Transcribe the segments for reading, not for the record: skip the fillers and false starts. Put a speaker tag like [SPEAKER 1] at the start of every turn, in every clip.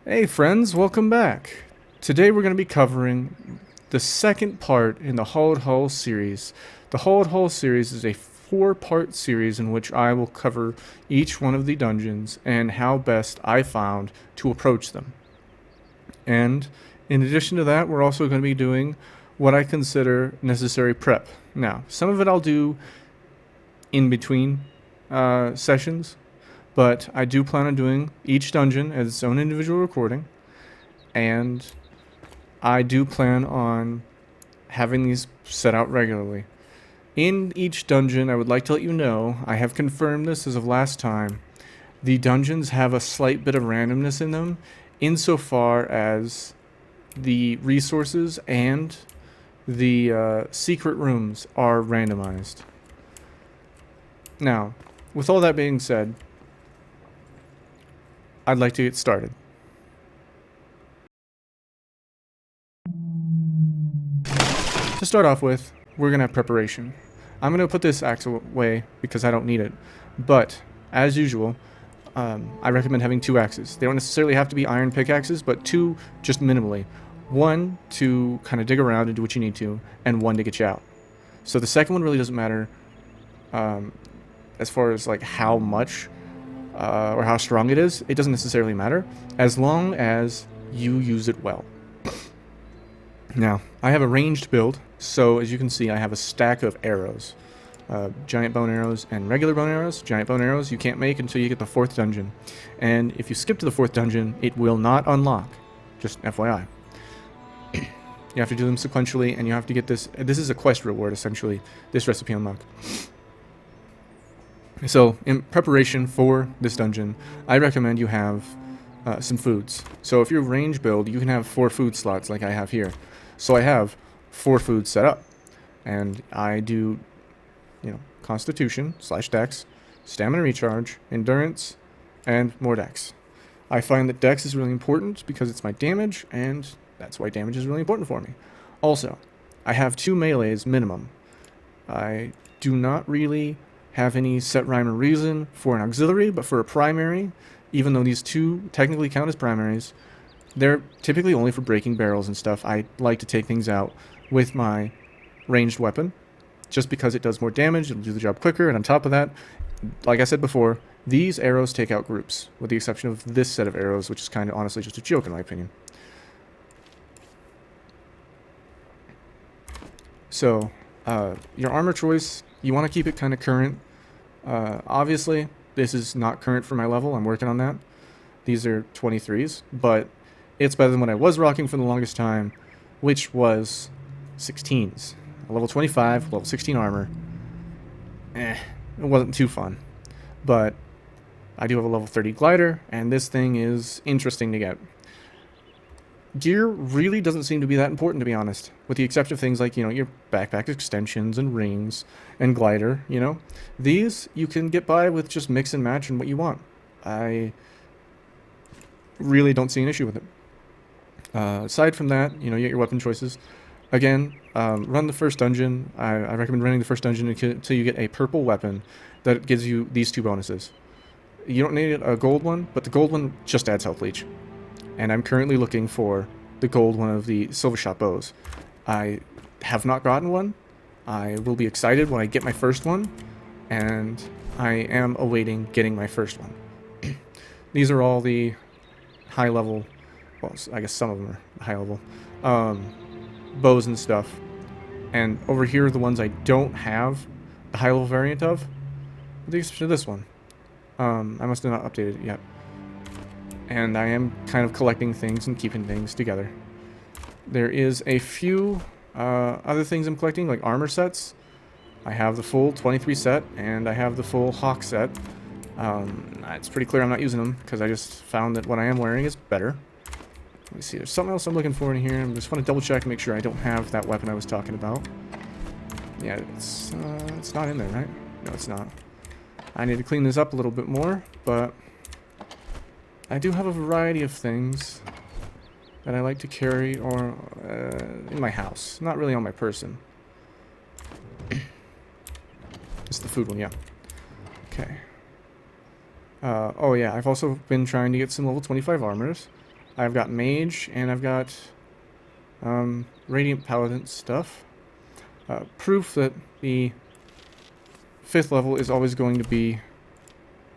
[SPEAKER 1] Hey friends, welcome back. Today we're going to be covering the second part in the Hollowed Hull series. The Hollowed Hull series is a four-part series in which I will cover each one of the dungeons and how best I found to approach them. And in addition to that, we're also going to be doing what I consider necessary prep. Now, some of it I'll do in between sessions, but I do plan on doing each dungeon as its own individual recording, and I do plan on having these set out regularly. In each dungeon, I would like to let you know, I have confirmed this as of last time, the dungeons have a slight bit of randomness in them, insofar as the resources and the secret rooms are randomized. Now, with all that being said, I'd like to get started. To start off with, we're going to have preparation. I'm going to put this axe away because I don't need it. But, as usual, I recommend having two axes. They don't necessarily have to be iron pickaxes, but two just minimally. One to kind of dig around and do what you need to, and one to get you out. So the second one really doesn't matter as far as like how much or how strong it is. It doesn't necessarily matter as long as you use it well. Now, I have a ranged build, so as you can see, I have a stack of arrows. Giant bone arrows and regular bone arrows. Giant bone arrows you can't make until you get the 4th dungeon. And if you skip to the 4th dungeon, it will not unlock. Just FYI. You have to do them sequentially, and you have to get this. This is a quest reward, essentially, this recipe unlock. So, in preparation for this dungeon, I recommend you have some foods. So if you're range build, you can have 4 food slots like I have here. So I have 4 foods set up, and I do, Constitution / Dex, Stamina Recharge, Endurance, and more Dex. I find that Dex is really important because it's my damage, and that's why damage is really important for me. Also, I have 2 melees minimum. I do not really have any set rhyme or reason for an auxiliary, but for a primary, even though these 2 technically count as primaries, they're typically only for breaking barrels and stuff. I like to take things out with my ranged weapon, just because it does more damage, it'll do the job quicker, and on top of that, like I said before, these arrows take out groups, with the exception of this set of arrows, which is kind of honestly just a joke in my opinion. So, your armor choice, you want to keep it kind of current. Obviously, this is not current for my level, I'm working on that. These are 23s, but it's better than what I was rocking for the longest time, which was 16s. A level 25, level 16 armor. It wasn't too fun. But I do have a level 30 glider, and this thing is interesting to get. Gear really doesn't seem to be that important, to be honest, with the exception of things like, your backpack extensions and rings and glider, These, you can get by with just mix and match and what you want. I really don't see an issue with it. Aside from that, you get your weapon choices. Again, run the first dungeon. I recommend running the first dungeon until you get a purple weapon that gives you these 2 bonuses. You don't need a gold one, but the gold one just adds health leech. And I'm currently looking for the gold one of the silver shot bows. I have not gotten one. I will be excited when I get my first one, and I am awaiting getting my first one. These are all the high level, well, I guess some of them are high level, bows and stuff. And over here are the ones I don't have the high level variant of, with the exception of this one. I must have not updated it yet. And I am kind of collecting things and keeping things together. There is a few other things I'm collecting, like armor sets. I have the full 23 set, and I have the full Hawk set. It's pretty clear I'm not using them, because I just found that what I am wearing is better. Let me see, there's something else I'm looking for in here. I just want to double check and make sure I don't have that weapon I was talking about. Yeah, it's not in there, right? No, it's not. I need to clean this up a little bit more, but I do have a variety of things that I like to carry or in my house. Not really on my person. It's the food one, yeah. Okay. Oh yeah, I've also been trying to get some level 25 armors. I've got Mage, and I've got Radiant Paladin stuff. Proof that the 5th level is always going to be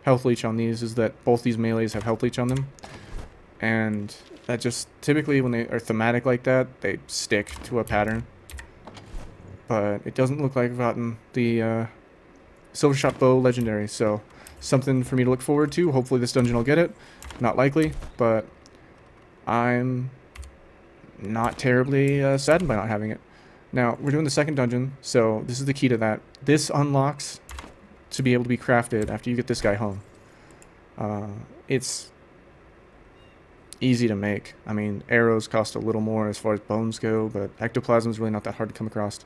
[SPEAKER 1] health leech on these is that both these melees have health leech on them. And that just, typically when they are thematic like that, they stick to a pattern. But it doesn't look like I've gotten the Silver Shot Bow Legendary, so something for me to look forward to. Hopefully this dungeon will get it. Not likely, but I'm not terribly saddened by not having it. Now, we're doing the second dungeon, so this is the key to that. This unlocks to be able to be crafted after you get this guy home. It's easy to make. I mean, arrows cost a little more as far as bones go, but ectoplasm is really not that hard to come across.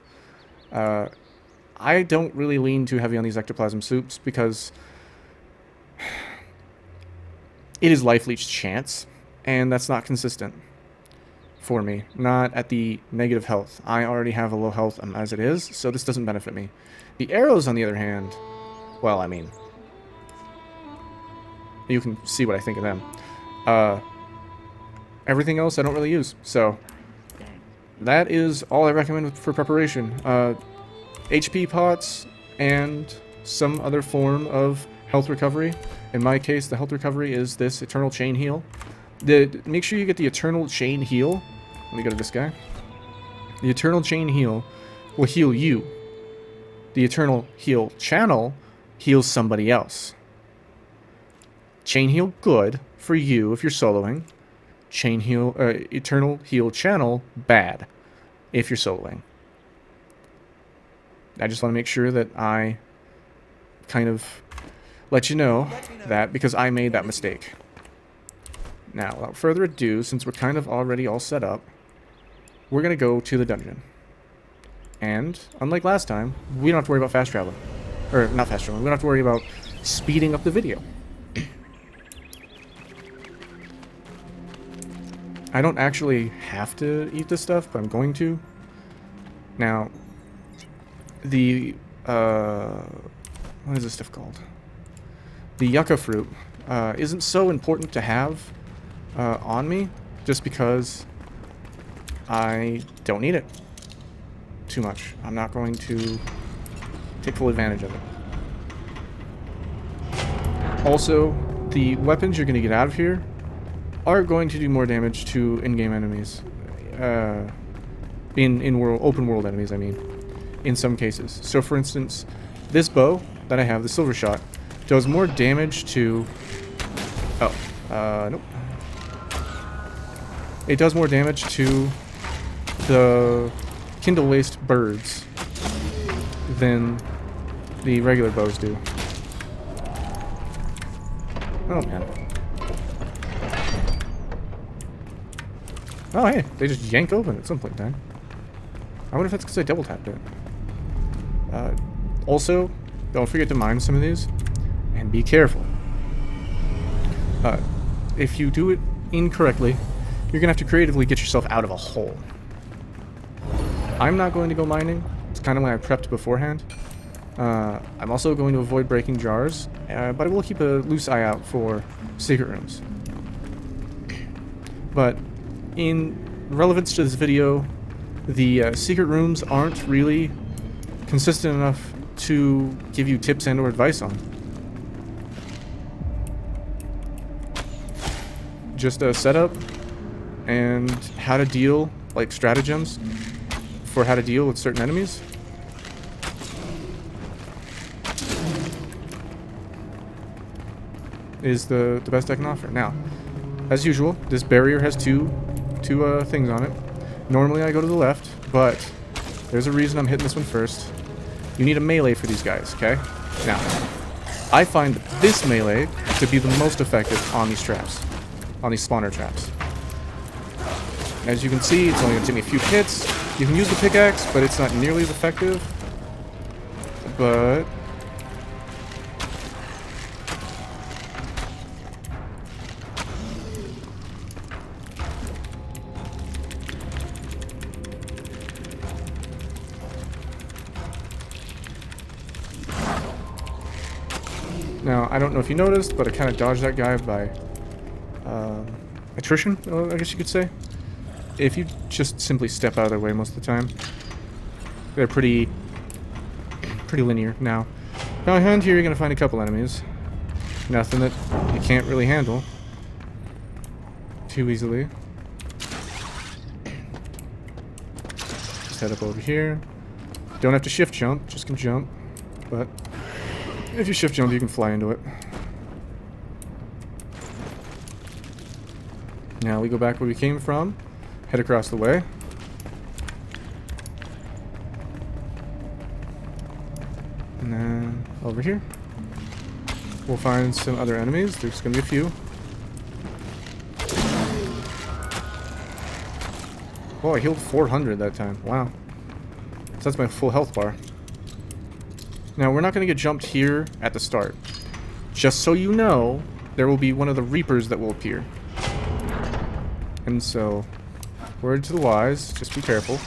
[SPEAKER 1] I don't really lean too heavy on these ectoplasm soups because it is life leech chance, and that's not consistent for me. Not at the negative health. I already have a low health as it is, so this doesn't benefit me. The arrows, on the other hand, well, I mean, you can see what I think of them. Everything else I don't really use, so that is all I recommend for preparation. HP pots and some other form of health recovery. In my case, the health recovery is this Eternal Chain Heal. Make sure you get the Eternal Chain Heal. Let me go to this guy. The Eternal Chain Heal will heal you. The Eternal Heal Channel heals somebody else. Chain Heal good for you if you're soloing. Chain Heal, Eternal Heal Channel bad if you're soloing. I just want to make sure that I kind of let you know that because I made that mistake. Now, without further ado, since we're kind of already all set up, we're going to go to the dungeon. And, unlike last time, we don't have to worry about fast traveling. Or, not fast traveling, we don't have to worry about speeding up the video. I don't actually have to eat this stuff, but I'm going to. Now, the, what is this stuff called? The yucca fruit isn't so important to have on me, just because I don't need it too much. I'm not going to take full advantage of it. Also, the weapons you're going to get out of here are going to do more damage to in-game enemies. Open world enemies, I mean, in some cases. So, for instance, this bow that I have, the Silver Shot, does more damage to... nope. It does more damage to the Kindle Waste birds than the regular bows do. Oh, man. Oh, hey, they just yank open at some point in time. I wonder if that's because I double tapped it. Also, don't forget to mine some of these, and be careful. If you do it incorrectly, you're gonna have to creatively get yourself out of a hole. I'm not going to go mining. It's kind of when I prepped beforehand. I'm also going to avoid breaking jars, but I will keep a loose eye out for secret rooms. But in relevance to this video, the secret rooms aren't really consistent enough to give you tips and or advice on. Just a setup and how to deal, like stratagems for how to deal with certain enemies. Is the best I can offer. Now, as usual, this barrier has two things on it. Normally I go to the left, but there's a reason I'm hitting this one first. You need a melee for these guys, okay? Now, I find this melee to be the most effective on these traps, on these spawner traps. As you can see, it's only going to take me a few hits. You can use the pickaxe, but it's not nearly as effective. But now, I don't know if you noticed, but I kind of dodged that guy by attrition, I guess you could say. If you just simply step out of their way most of the time, they're pretty linear. Now around here you're going to find a couple enemies. Nothing that you can't really handle too easily. Just head up over here. Don't have to shift jump, just can jump. But if you shift jump, you can fly into it. Now we go back where we came from, head across the way. And then over here, we'll find some other enemies. There's going to be a few. Oh, I healed 400 that time. Wow. So that's my full health bar. Now, we're not going to get jumped here at the start. Just so you know, there will be one of the Reapers that will appear. And so, word to the wise, just be careful.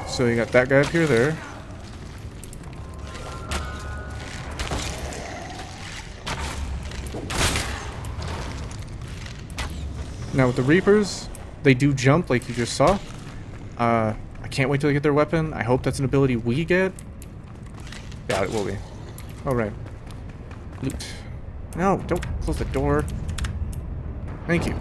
[SPEAKER 1] So you got that guy up here there. Now with the Reapers, they do jump like you just saw. I can't wait till they get their weapon. I hope that's an ability we get. Yeah, it will be. Alright. Loot. No, don't close the door. Thank you.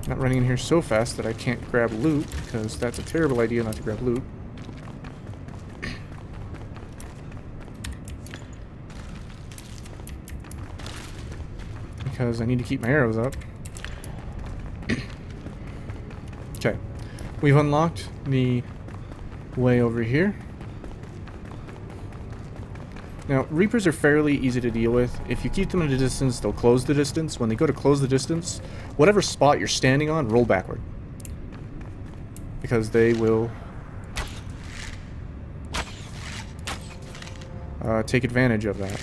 [SPEAKER 1] Not running in here so fast that I can't grab loot, because that's a terrible idea not to grab loot. Because I need to keep my arrows up. Okay. We've unlocked the way over here. Now, Reapers are fairly easy to deal with. If you keep them at a distance, they'll close the distance. When they go to close the distance, whatever spot you're standing on, roll backward. Because they will take advantage of that.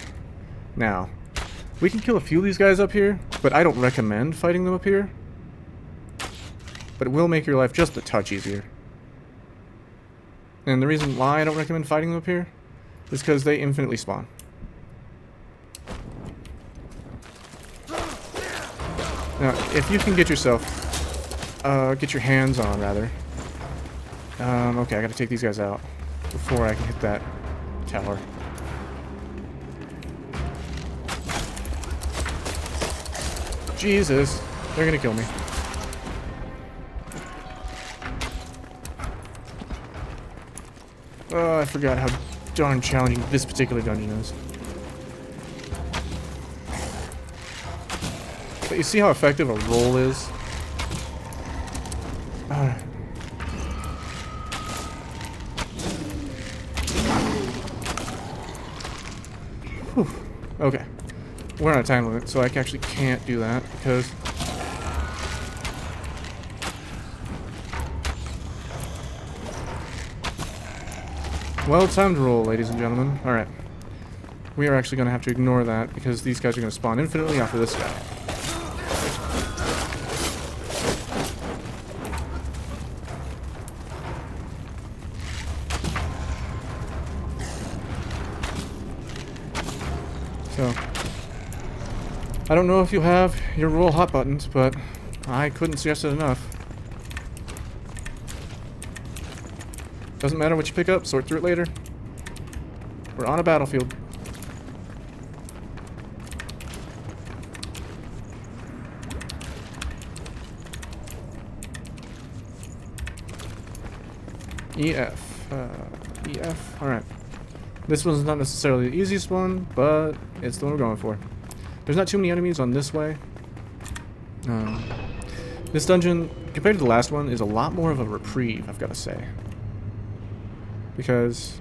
[SPEAKER 1] Now, we can kill a few of these guys up here, but I don't recommend fighting them up here. But it will make your life just a touch easier. And the reason why I don't recommend fighting them up here is because they infinitely spawn. Now, if you can get yourself, get your hands on, rather. Okay, I gotta take these guys out before I can hit that tower. Jesus, they're gonna kill me. Oh, I forgot how darn challenging this particular dungeon is. But you see how effective a roll is? Whew. Okay. We're on a time limit, so I actually can't do that because... Well, time to roll, ladies and gentlemen. Alright. We are actually going to have to ignore that because these guys are going to spawn infinitely after this guy. So, I don't know if you have your roll hot buttons, but I couldn't suggest it enough. Doesn't matter what you pick up, sort through it later. We're on a battlefield. EF. EF. Alright. This one's not necessarily the easiest one, but it's the one we're going for. There's not too many enemies on this way. This dungeon, compared to the last one, is a lot more of a reprieve, I've got to say. Because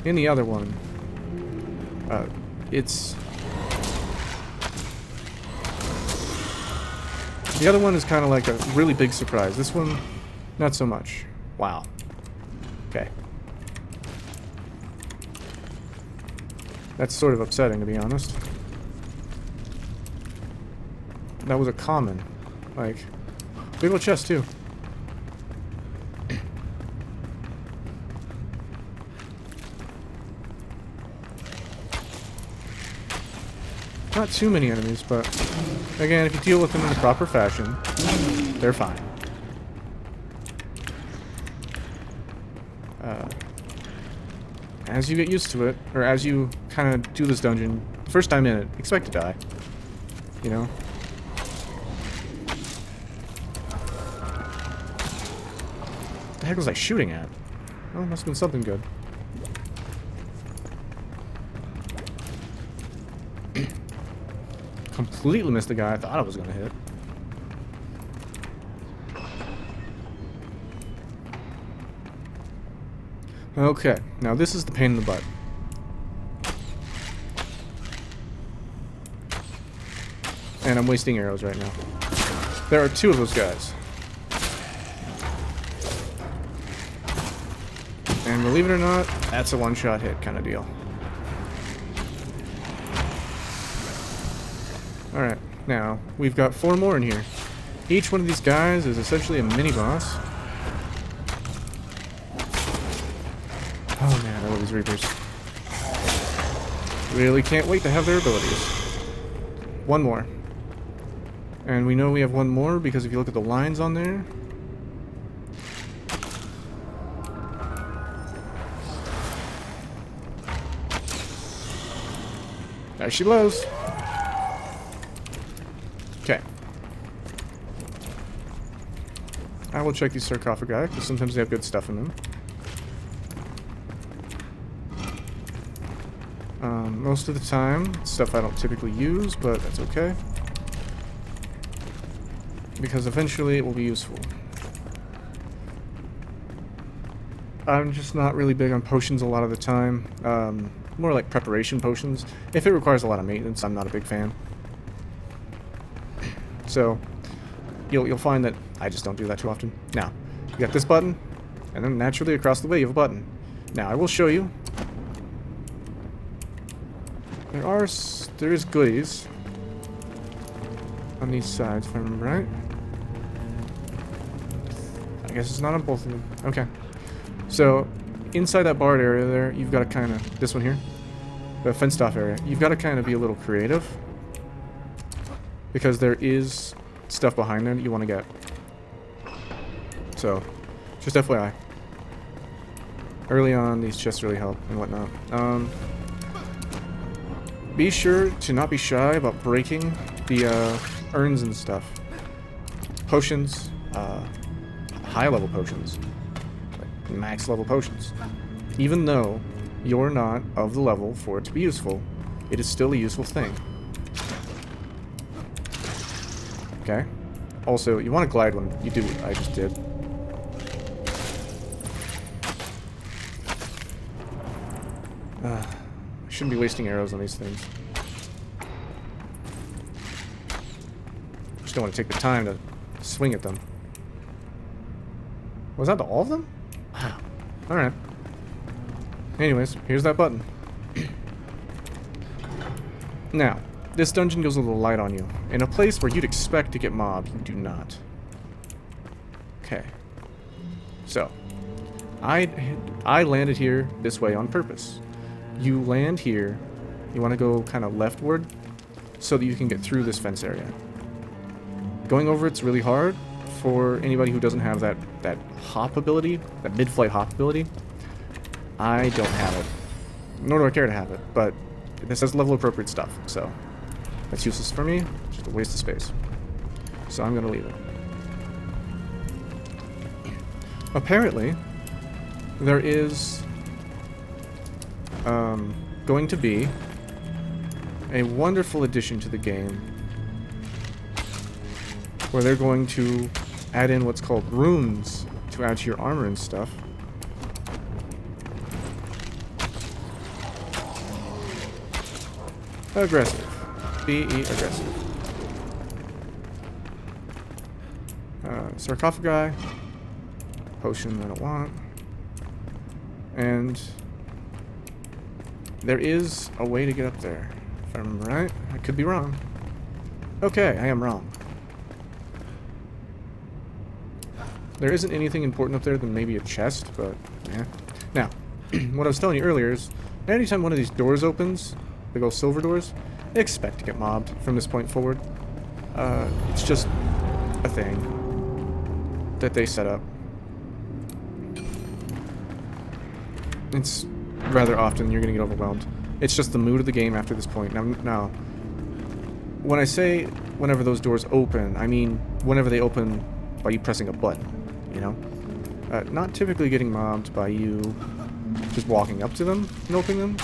[SPEAKER 1] in the other one, it's... The other one is kind of like a really big surprise. This one, not so much. Wow. Okay. That's sort of upsetting, to be honest. That was a common. Like, big old chest, too. Not too many enemies, but again, if you deal with them in the proper fashion, they're fine. As you get used to it, or as you kind of do this dungeon, first time in it, expect to die. You know? What the heck was I shooting at? Oh, must have been something good. Completely missed the guy I thought I was gonna hit. Okay, now this is the pain in the butt. And I'm wasting arrows right now. There are two of those guys. And believe it or not, that's a one-shot hit kind of deal. Alright, now, we've got 4 more in here. Each one of these guys is essentially a mini-boss. Oh man, I love these Reapers. Really can't wait to have their abilities. One more. And we know we have one more because if you look at the lines on there... There she blows. Okay. I will check these sarcophagi, because sometimes they have good stuff in them. Most of the time, stuff I don't typically use, but that's okay. Because eventually it will be useful. I'm just not really big on potions a lot of the time. More like preparation potions. If it requires a lot of maintenance, I'm not a big fan. So, you'll find that I just don't do that too often. Now, you got this button, and then naturally across the way you have a button. Now, I will show you. There is goodies on these sides, if I remember right. I guess it's not on both of them. Okay. So, inside that barred area there, you've got to kind of... This one here. The fenced-off area. You've got to kind of be a little creative. Because there is stuff behind there that you want to get. So, just FYI. Early on, these chests really help and whatnot. Be sure to not be shy about breaking the urns and stuff. Potions, high-level potions. Like max-level potions. Even though you're not of the level for it to be useful, it is still a useful thing. Okay? Also, you want to glide when you do what I just did. I shouldn't be wasting arrows on these things. Just don't want to take the time to swing at them. Was that all of them? Wow. Alright. Anyways, here's that button. Now, this dungeon goes a little light on you. In a place where you'd expect to get mobbed, you do not. Okay. So, I landed here this way on purpose. You land here, you want to go kind of leftward so that you can get through this fence area. Going over it's really hard for anybody who doesn't have that hop ability, that mid-flight hop ability. I don't have it, nor do I care to have it, but this has level appropriate stuff, so that's useless for me, just a waste of space. So I'm going to leave it. Apparently, there is going to be a wonderful addition to the game where they're going to add in what's called runes to add to your armor and stuff. Aggressive. Be aggressive. Sarcophagi. Potion I don't want. And there is a way to get up there. If I remember right. I could be wrong. Okay, I am wrong. There isn't anything important up there than maybe a chest, but yeah. Now, what I was telling you earlier is, anytime one of these doors opens, big old silver doors, expect to get mobbed from this point forward. It's just a thing that they set up. It's rather often you're going to get overwhelmed. It's just the mood of the game after this point. Now, when I say whenever those doors open, I mean whenever they open by you pressing a button, you know? Not typically getting mobbed by you just walking up to them and opening them.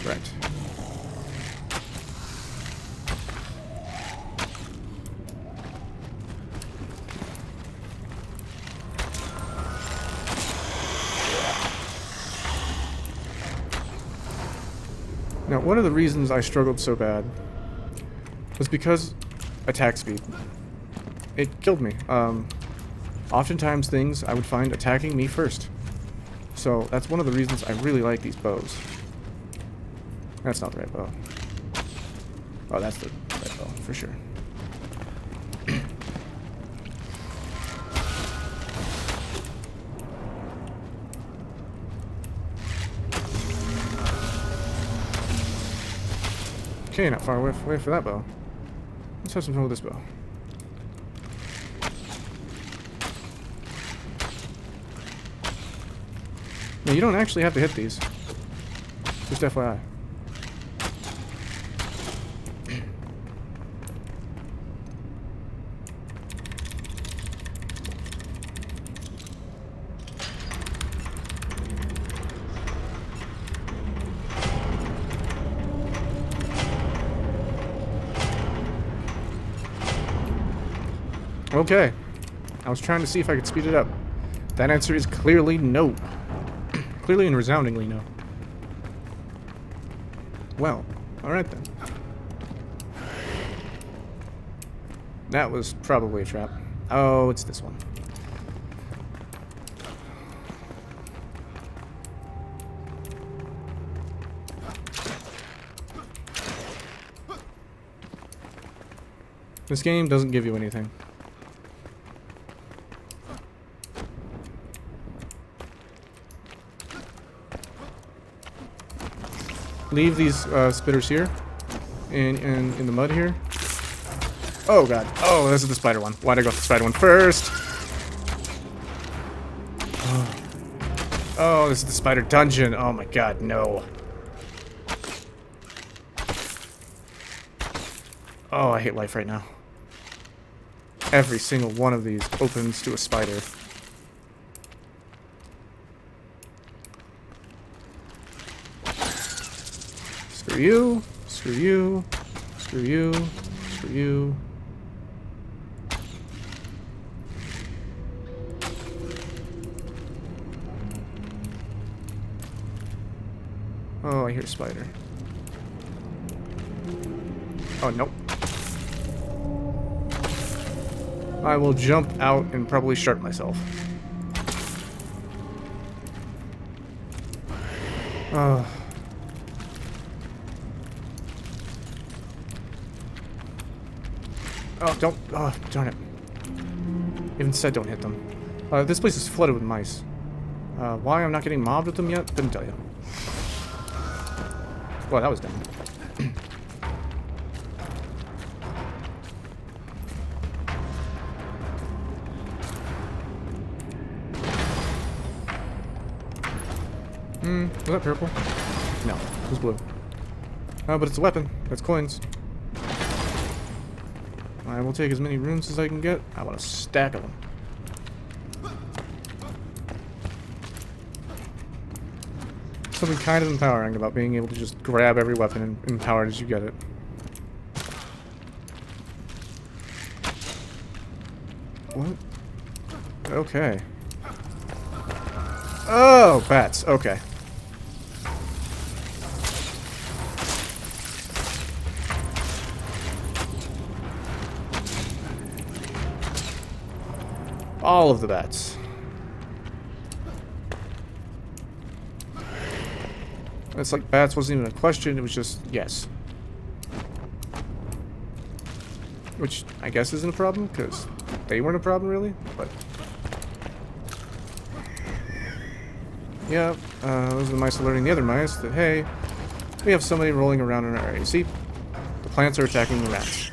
[SPEAKER 1] Right. Now, one of the reasons I struggled so bad was because attack speed. It killed me. Oftentimes things I would find attacking me first. So that's one of the reasons I really like these bows. That's not the right bow. Oh, that's the right bow, for sure. Okay, not far away for that bow. Let's have some fun with this bow. Now, you don't actually have to hit these. Just FYI. Okay. I was trying to see if I could speed it up. That answer is clearly no. Clearly and resoundingly no. Well, alright then. That was probably a trap. Oh, it's this one. This game doesn't give you anything. Leave these spitters here, in the mud here. Oh god! Oh, this is the spider one. Why'd I go with the spider one first? Oh, this is the spider dungeon. Oh my god, no. Oh, I hate life right now. Every single one of these opens to a spider. Screw you, screw you, screw you, screw you. Oh, I hear a spider. Oh, nope. I will jump out and probably sharp myself. Oh, don't. Oh, darn it. Even said don't hit them. This place is flooded with mice. Why I'm not getting mobbed with them yet? Couldn't tell you. Well, that was dumb. Was that purple? No, it was blue. But it's a weapon. That's coins. I will take as many runes as I can get. I want a stack of them. Something kind of empowering about being able to just grab every weapon and empower it as you get it. What? Okay. Oh, bats. Okay. All of the bats. It's like bats wasn't even a question, it was just yes. Which I guess isn't a problem, because they weren't a problem really, but... Yeah, those are the mice alerting the other mice that, hey, we have somebody rolling around in our area. See? The plants are attacking the rats.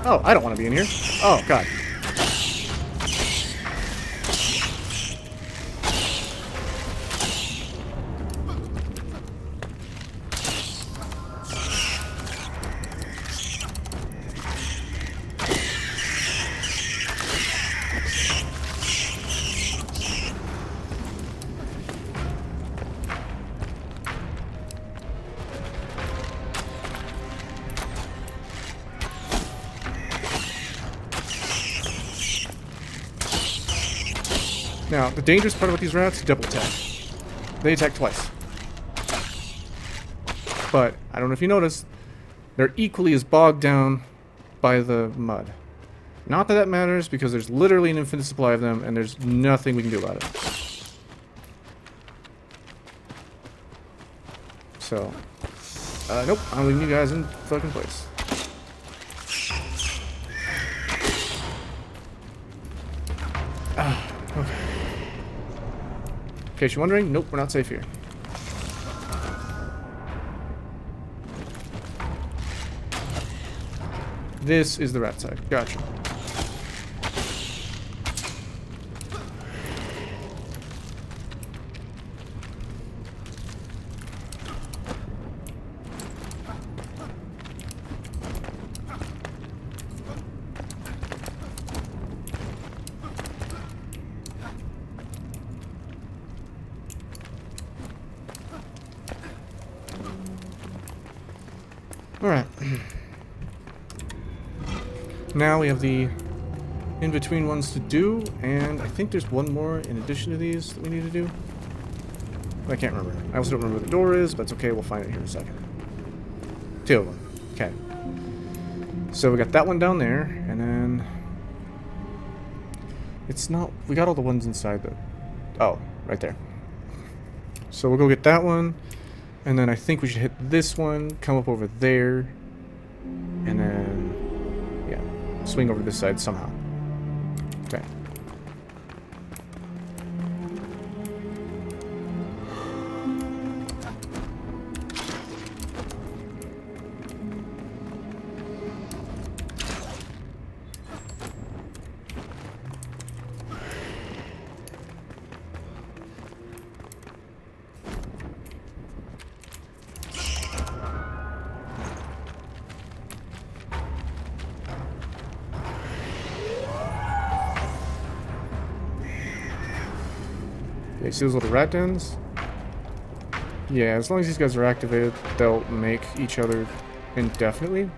[SPEAKER 1] Oh, I don't want to be in here. Oh, God. Now, the dangerous part about these rats, double attack. They attack twice. But, I don't know if you noticed, they're equally as bogged down by the mud. Not that that matters, because there's literally an infinite supply of them, and there's nothing we can do about it. So, nope, I'm leaving you guys in fucking place. Okay. In case you're wondering, nope, we're not safe here. This is the rat side. Gotcha. Alright. Now we have the in-between ones to do, and I think there's one more in addition to these that we need to do. I can't remember. I also don't remember where the door is, but it's okay, we'll find it here in a second. Two of them. Okay. So we got that one down there, and then... It's not... We got all the ones inside the... Oh, right there. So we'll go get that one, and then I think we should hit this one, come up over there, and then... Yeah, swing over this side somehow. Okay. Okay, see those little rat dens? Yeah, as long as these guys are activated, they'll make each other indefinitely.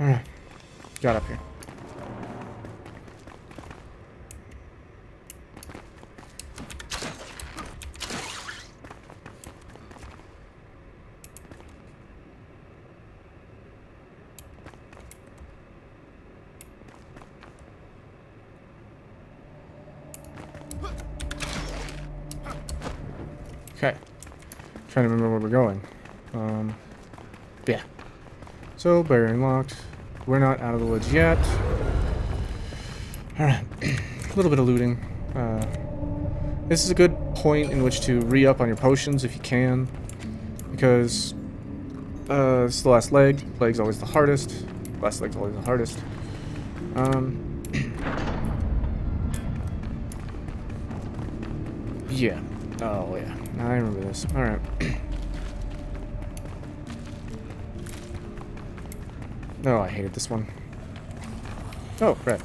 [SPEAKER 1] Alright, got up here. Okay. Trying to remember where we're going. Yeah. So, barrier unlocked. We're not out of the woods yet. Alright. A little bit of looting. This is a good point in which to re-up on your potions if you can. Because, it's the last leg. Leg's always the hardest. Last leg's always the hardest. Yeah. Oh, yeah. I remember this. Alright. Oh, I hated this one. Oh, right.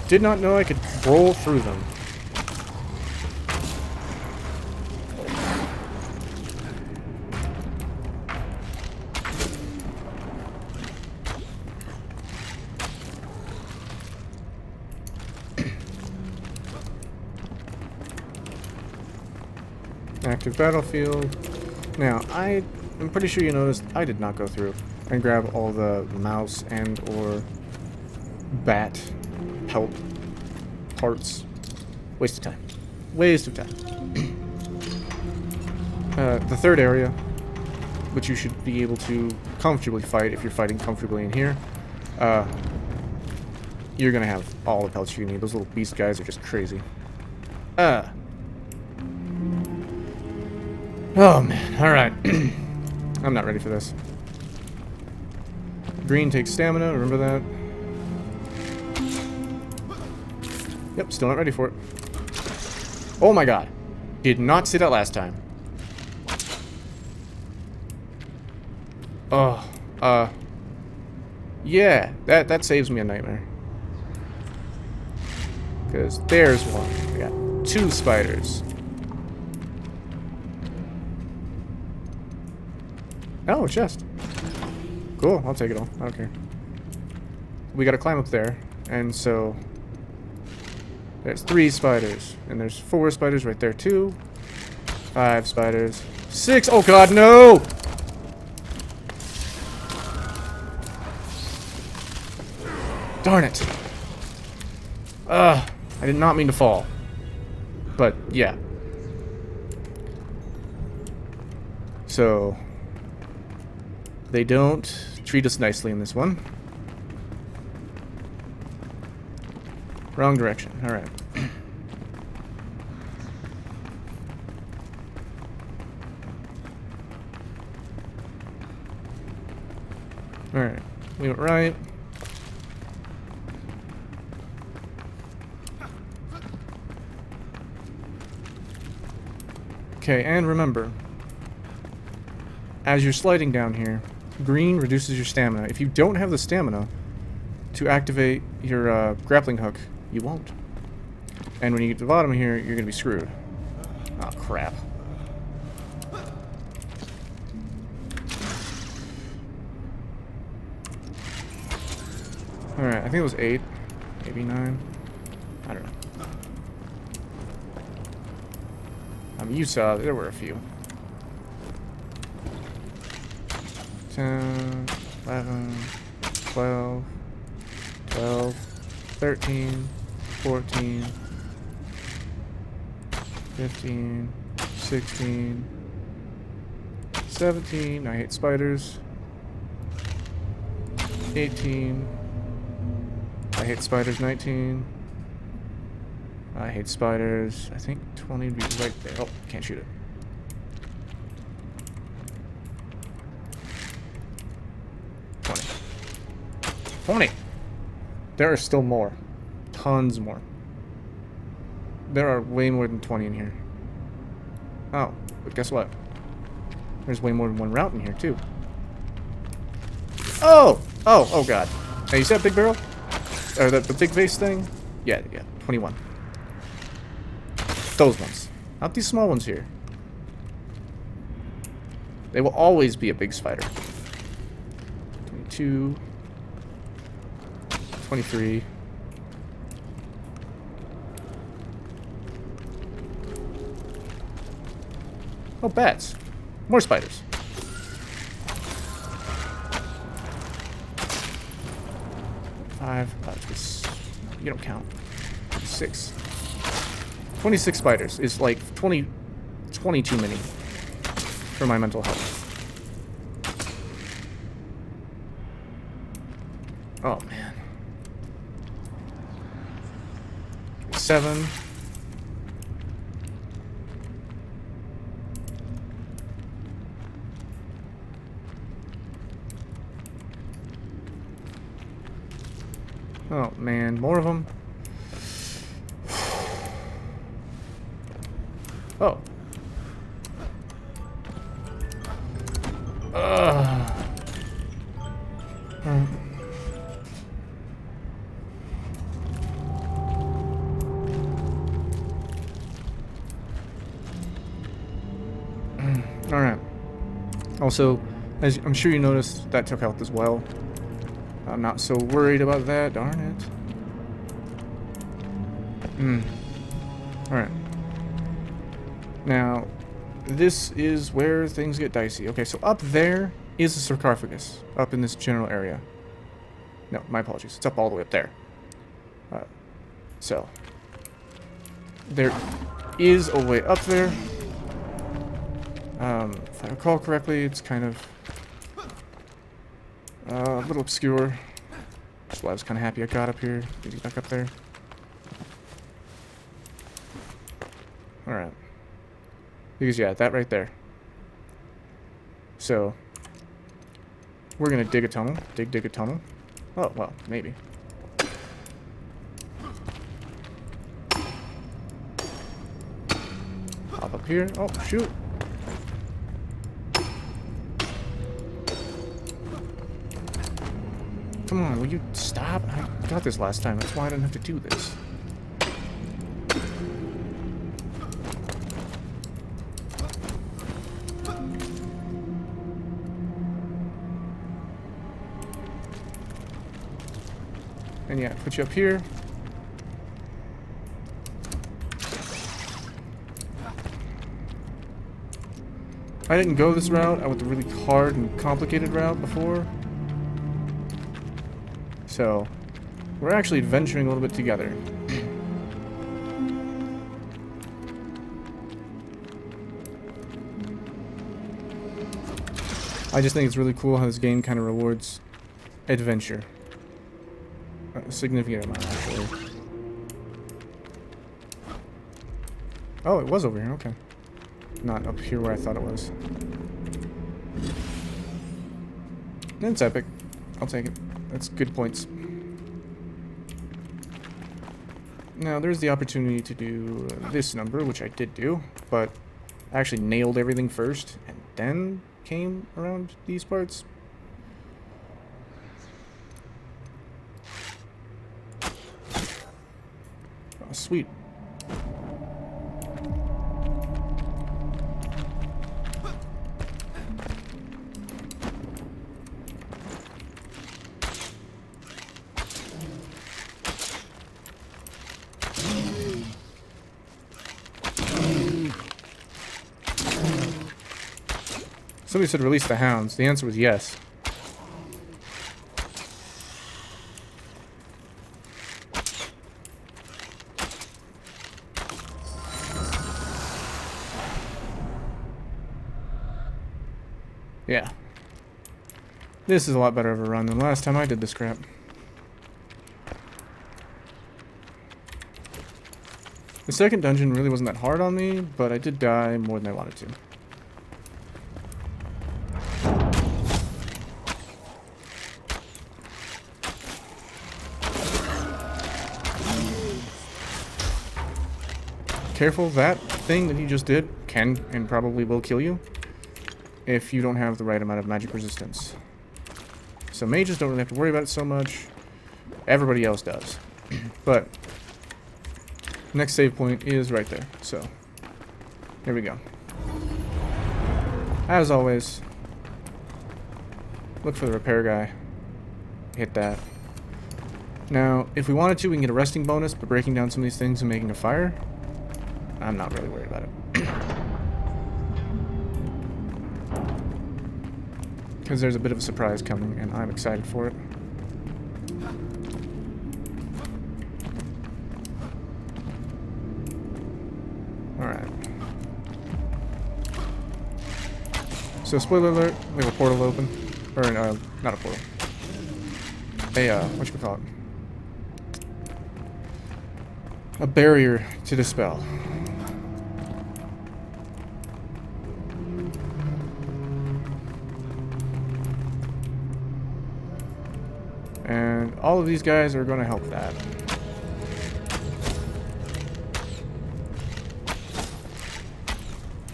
[SPEAKER 1] Did not know I could roll through them. Active battlefield. Now, I'm pretty sure you noticed I did not go through and grab all the mouse and or bat pelt parts. Waste of time. Waste of time. The third area, which you should be able to comfortably fight if you're fighting comfortably in here, you're gonna have all the pelts you need. Those little beast guys are just crazy. Oh man, alright. I'm not ready for this. Green takes stamina, remember that. Yep, still not ready for it. Oh my god. Did not see that last time. Oh, yeah, that saves me a nightmare. Because there's one. We got 2 spiders. Oh, a chest. Cool, I'll take it all. I don't care. We gotta climb up there, and so there's 3 spiders, and there's 4 spiders right there too. 5 spiders. 6. Oh god, no! Darn it. I did not mean to fall. But, yeah. So, they don't treat us nicely in this one. Wrong direction. Alright. Alright. We went right. Okay, and remember, as you're sliding down here, green reduces your stamina. If you don't have the stamina to activate your grappling hook, you won't. And when you get to the bottom here, you're going to be screwed. Oh, crap. Alright, I think it was 8, maybe 9. I don't know. You saw there were a few. 10, 11, 12, 12, 13, 14, 15, 16, 17. I hate spiders. 18. I hate spiders. 19. I hate spiders. I think 20 would be right there. Oh, can't shoot it. 20. 20! There are still more. Tons more. There are way more than 20 in here. Oh, but guess what? There's way more than one route in here, too. Oh! Oh, oh god. Hey, you see that big barrel? Or the big vase thing? Yeah, 21. Those ones. Not these small ones here. They will always be a big spider. 22. 23. Oh, bats. More spiders. 5. You don't count. 6. 26 spiders is like 20 too many for my mental health. Oh man. 7. Oh man, more of them. Oh. Alright. Also, as I'm sure you noticed, that took health as well. I'm not so worried about that, darn it. Alright. Now, this is where things get dicey. Okay, so up there is a sarcophagus, up in this general area. No, my apologies. It's up all the way up there. So, There is a way up there. If I recall correctly, it's kind of a little obscure. That's why I was kind of happy I got up here. Get back up there. Alright. Because, yeah, that right there. So, we're going to dig a tunnel. Dig a tunnel. Oh, well, maybe. Hop up here. Oh, shoot. Come on, will you stop? I got this last time. That's why I didn't have to do this. And yeah, put you up here. I didn't go this route. I went the really hard and complicated route before. So, we're actually adventuring a little bit together. I just think it's really cool how this game kind of rewards adventure. A significant amount, actually. Oh, it was over here, okay. Not up here where I thought it was. It's epic. I'll take it. That's good points. Now, there's the opportunity to do this number, which I did do, but I actually nailed everything first, and then came around these parts. Oh, sweet. Somebody said release the hounds. The answer was yes. Yeah. This is a lot better of a run than last time I did this crap. The second dungeon really wasn't that hard on me, but I did die more than I wanted to. Careful, that thing that he just did can and probably will kill you if you don't have the right amount of magic resistance. So mages don't really have to worry about it so much. Everybody else does. But next save point is right there. So here we go. As always, look for the repair guy. Hit that. Now, if we wanted to, we can get a resting bonus by breaking down some of these things and making a fire. I'm not really worried about it. Because there's a bit of a surprise coming, and I'm excited for it. Alright. So, spoiler alert, we have a portal open. Or, not a portal. Whatchamacallit? A barrier to dispel. And all of these guys are going to help that.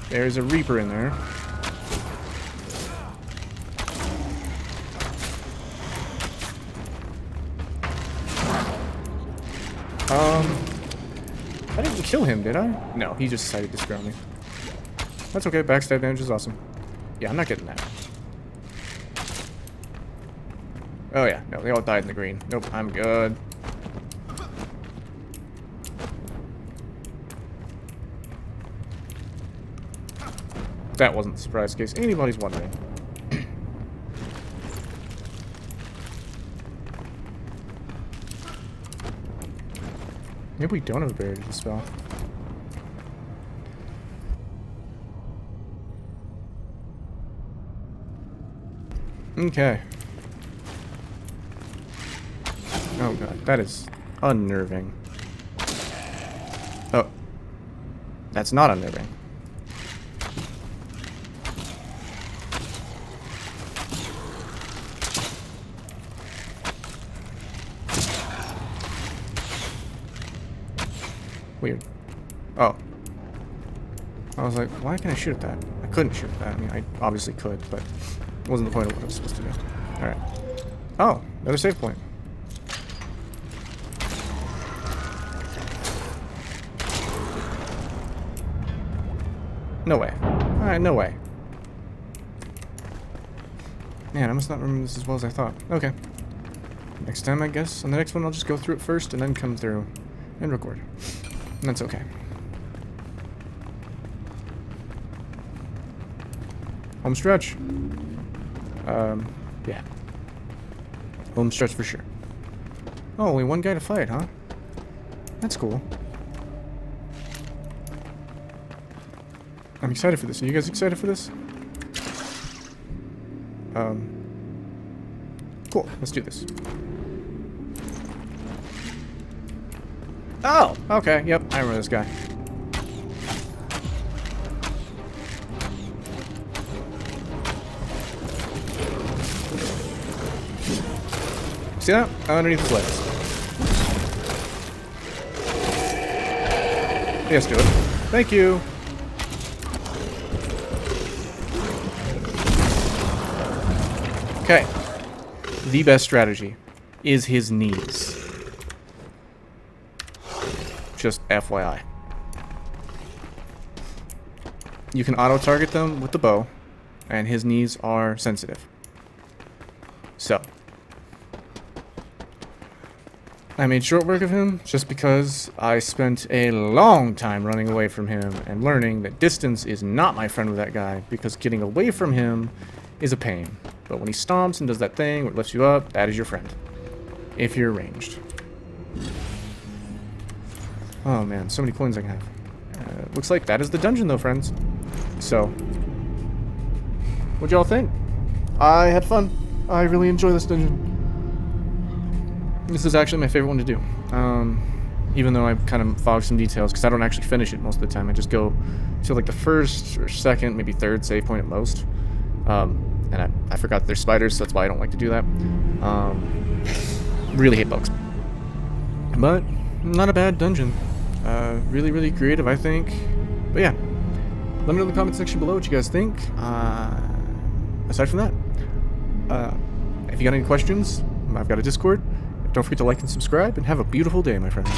[SPEAKER 1] There's a Reaper in there. I didn't kill him, did I? No, he just decided to screw me. That's okay, backstab damage is awesome. Yeah, I'm not getting that. Oh yeah, no, they all died in the green. Nope, I'm good. That wasn't the surprise case. Anybody's wondering. Maybe we don't have a barrier to dispel. Okay. Oh god, that is unnerving. Oh. That's not unnerving. Weird. Oh. I was like, why can't I shoot at that? I couldn't shoot at that. I mean, I obviously could, but it wasn't the point of what I was supposed to do. Alright. Oh, another save point. No way. Alright, no way. Man, I must not remember this as well as I thought. Okay. Next time, I guess. On the next one, I'll just go through it first and then come through and record. And that's okay. Home stretch. Yeah. Home stretch for sure. Oh, only one guy to fight, huh? That's cool. I'm excited for this. Are you guys excited for this? Cool. Let's do this. Oh! Okay, yep. I remember this guy. See that? Underneath his legs. Yes, do it. Thank you. Okay. The best strategy is his knees. Just FYI. You can auto-target them with the bow, and his knees are sensitive. So. I made short work of him just because I spent a long time running away from him and learning that distance is not my friend with that guy because getting away from him is a pain. But when he stomps and does that thing where it lifts you up, that is your friend. If you're ranged. Oh man, so many coins I can have. Looks like that is the dungeon though, friends. So, what'd y'all think? I had fun. I really enjoy this dungeon. This is actually my favorite one to do. Even though I kind of fog some details, because I don't actually finish it most of the time. I just go to like the first or second, maybe third save point at most. And I forgot that there's spiders, so that's why I don't like to do that. Really hate bugs. But, not a bad dungeon. Really, really creative, I think. But yeah, let me know in the comment section below what you guys think. Aside from that, if you got any questions, I've got a Discord. Don't forget to like and subscribe, and have a beautiful day, my friends.